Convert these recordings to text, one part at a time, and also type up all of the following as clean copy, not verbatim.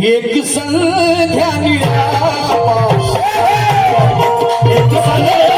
एक संध्या निळ्या एक संध्या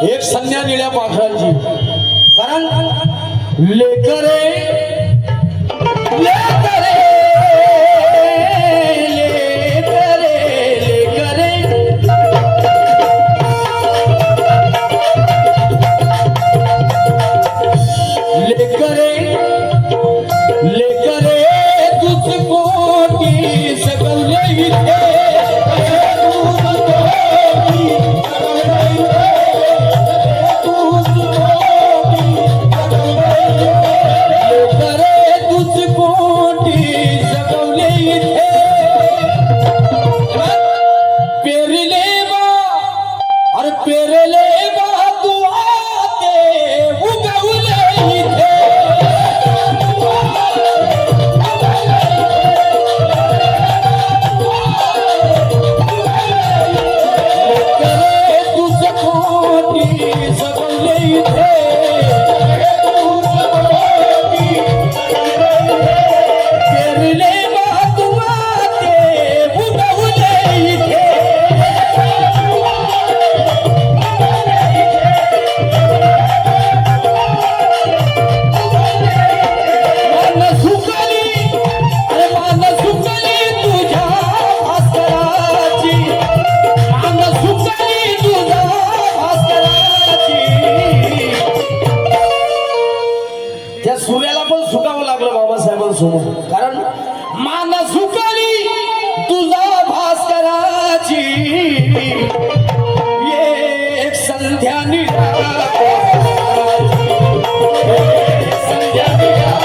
एक संध्या निळ्या पाखरांची कारण लेकरे लेकरे लेकरे लेकरे लेकरे लेकरे तुझको की सगळे इथे त्या सूर्याला पण सुटावं लागलं बाबासाहेबांसमोर कारण मान सुकाली तुझा भास्कराची एक संध्या निळ्या संध्या निळ्या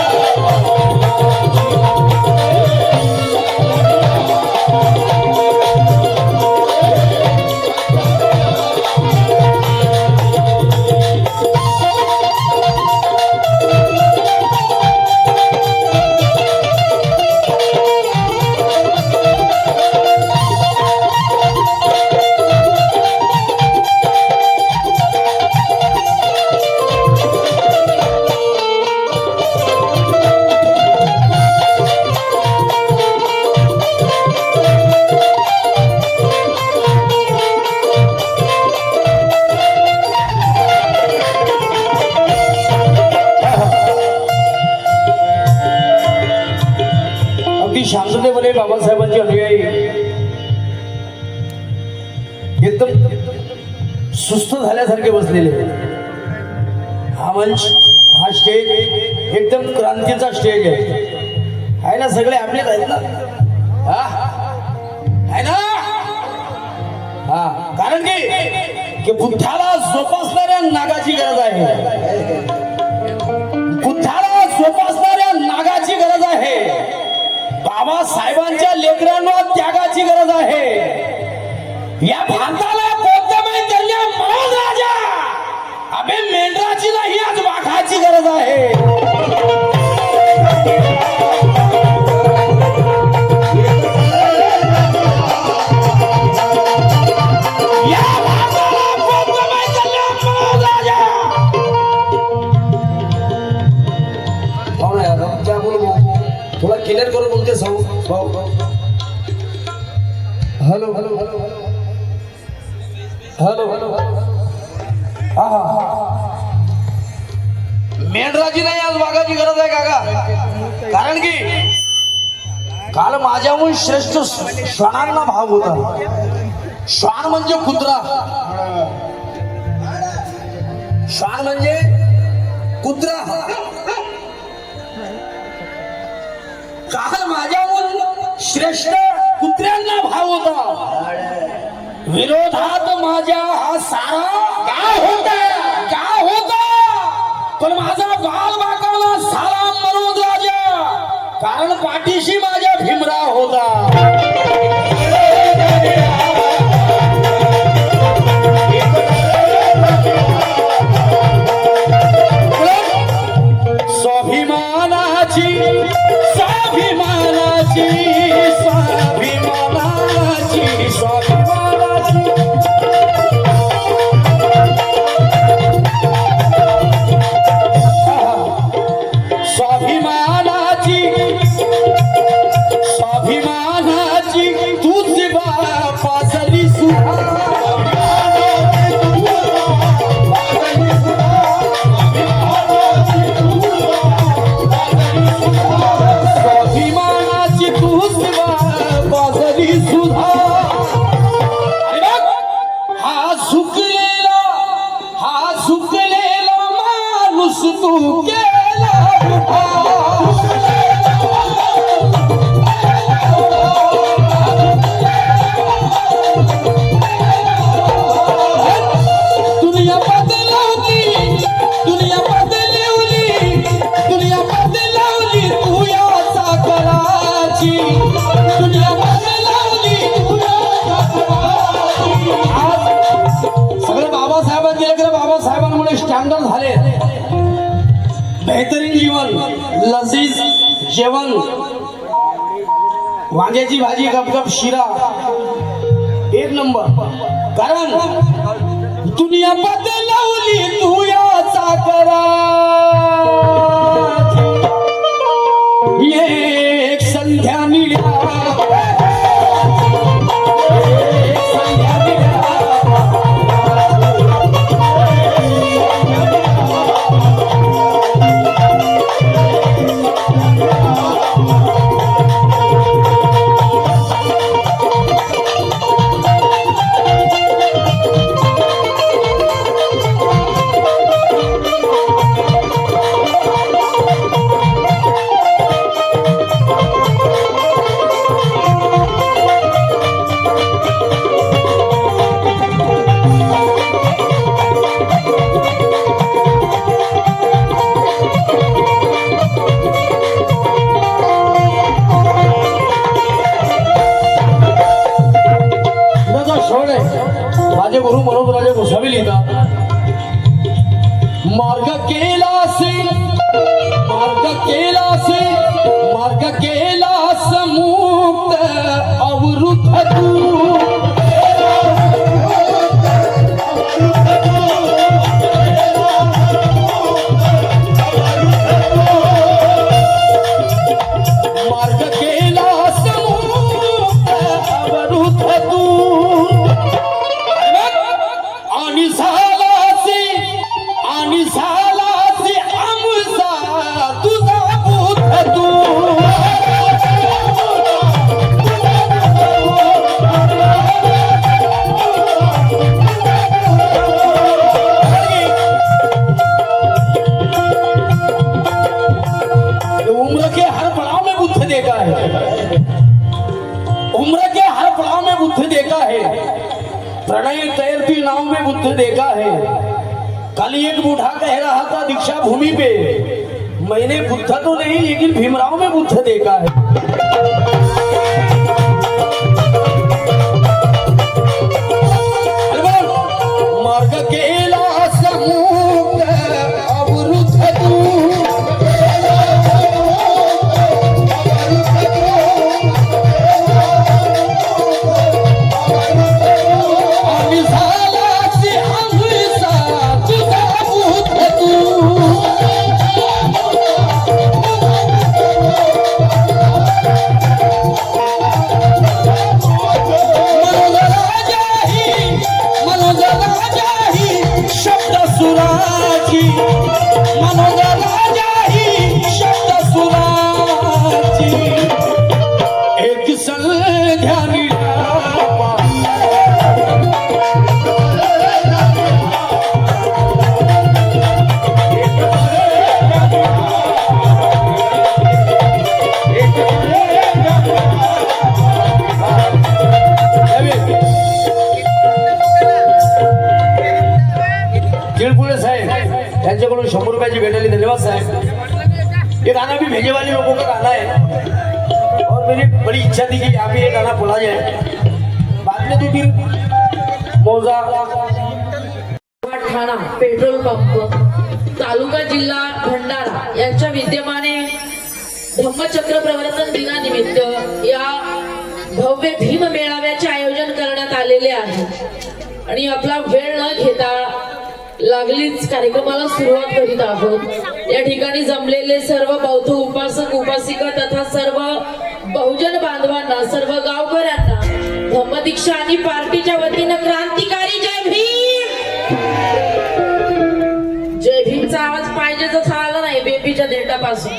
शांततेमध्ये बाबासाहेबांची अनुयायी एकदम सुस्त झाल्यासारखे बसलेले हा मंच हा स्टेज एकदम क्रांतीचा स्टेज आहे ना सगळे आपलेच आहेत ना आहे ना हा कारण की बुद्धाला जोपासणाऱ्या नागाची गरज आहे बुद्धाला जोपासणाऱ्या नागाची गरज आहे बाबासाहेबांच्या लेकरांना त्यागाची गरज आहे या भारताला बौद्धमय केल्या महाराज राजा अबे मेंढराची नाही आज वाघाची गरज आहे हॅलो हा मेंढराची नाही आज वाघाची गरज आहे काका. कारण की काल माझ्याहून श्रेष्ठ श्वानांना भाव होता. श्वान म्हणजे कुत्रा, श्वान म्हणजे कुत्रा. काल माझ्याहून श्रेष्ठ कुत्र्यांना भाव होता. विरोधात माझ्या हा सारा काय होता पण माझा बाल बाकावला सारा मनोज राजा. कारण पाठीशी माझ्या भीमराव होता. स्वाभिमानाची स्वाभिमानाची स्वाभिमानाची स्वाभिमानाची स्वाभिमानाची स्वाभिमानाची तुझी बापासली सुद्धा तू केला दुनिया बदलवली दुनिया बदलवली दुनिया बदलवली तू याचा कराची. दुनिया बदलवली सगळे बाबासाहेबांनी गेले. बाबासाहेबांमुळे स्टँडर्ड झाले. बेहतरीन जीवन, लजीज जेवण, वांग्याची भाजी, गपगप शिरा, एक नंबर. कारण दुनिया बदलवली तू याचा करा. एक संध्या मिळा माझे गुरु मनोज राजे गोसावी लिहितात. मार्ग केलासे मार्ग केलासे मार्ग केलास मुक्त अवृत तू. मार्ग केलास मुक्त अवृत तू. आणि झालासी आमचा तुझा बुद्ध तू. उम्र के हर पड़ाव में बुद्ध देखा है. उम्र के हर पड़ाव में बुद्ध देखा है. प्रणय तैरती नाव में बुद्ध देखा है. कल एक बूढ़ा कह रहा था दीक्षा भूमि पे, मैंने बुद्ध तो नहीं लेकिन भीमराव में बुद्ध देखा है. मार्ग केला समुक्त अवृत तू. मनोज राजा ही शब्द सुराची एक संध्या निरापा तिळपुळे साहेब त्यांच्याकडून 100 रुपयाची भेट आली. धन्यवाद साहेब. ये गाना भी भेजे वाले लोगों का गाना है और मेरी बड़ी इच्छा थी कि आप ये गाना बोला जाए. बाद में तो फिर मौजा ठाणा पेट्रोल पंप तालुका जिल्हा भंडारा यांच्या विद्यमाने धम्मचक्र प्रवर्तन दिनानिमित्त या भव्य भीम मेळाव्याचे आयोजन करण्यात आलेले आहे आणि आपला वेळ न घेता लागलीच कार्यक्रमाला सुरुवात करीत आहोत. या ठिकाणी जमलेले सर्व बौद्ध उपासक उपासिका तथा सर्व बहुजन बांधवांना सर्व गावकऱ्यांना धम्मदीक्षा आणि पार्टीच्या वतीनं क्रांतिकारी जय भीम. जय भीमचा आवाज पाहिजे जसा आला नाही बेबीच्या देठापासून.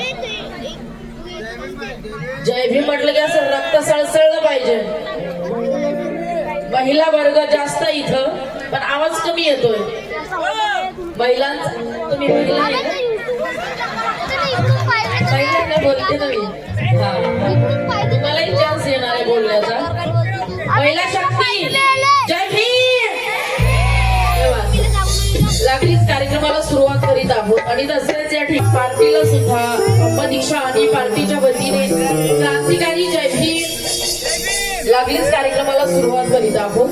जय भीम म्हटलं की असं रक्त सळसळलं पाहिजे. महिला वर्ग जास्त इथं पण आवाज कमी येतोय. महिलांचा तुम्ही महिला आहे ना? महिलांना बोलते ना मी. तुम्हालाही चान्स येणार आहे बोलण्याचा. महिला शक्ती जय भीम. लागलीच कार्यक्रमाला सुरुवात करीत आहोत आणि तसेच या ठिकाणी पार्टीला सुद्धा धम्मदीक्षा आणि पार्टीच्या वतीने क्रांतिकारी जय भीम लागलीच कार्यक्रमाला सुरुवात करीत आहोत.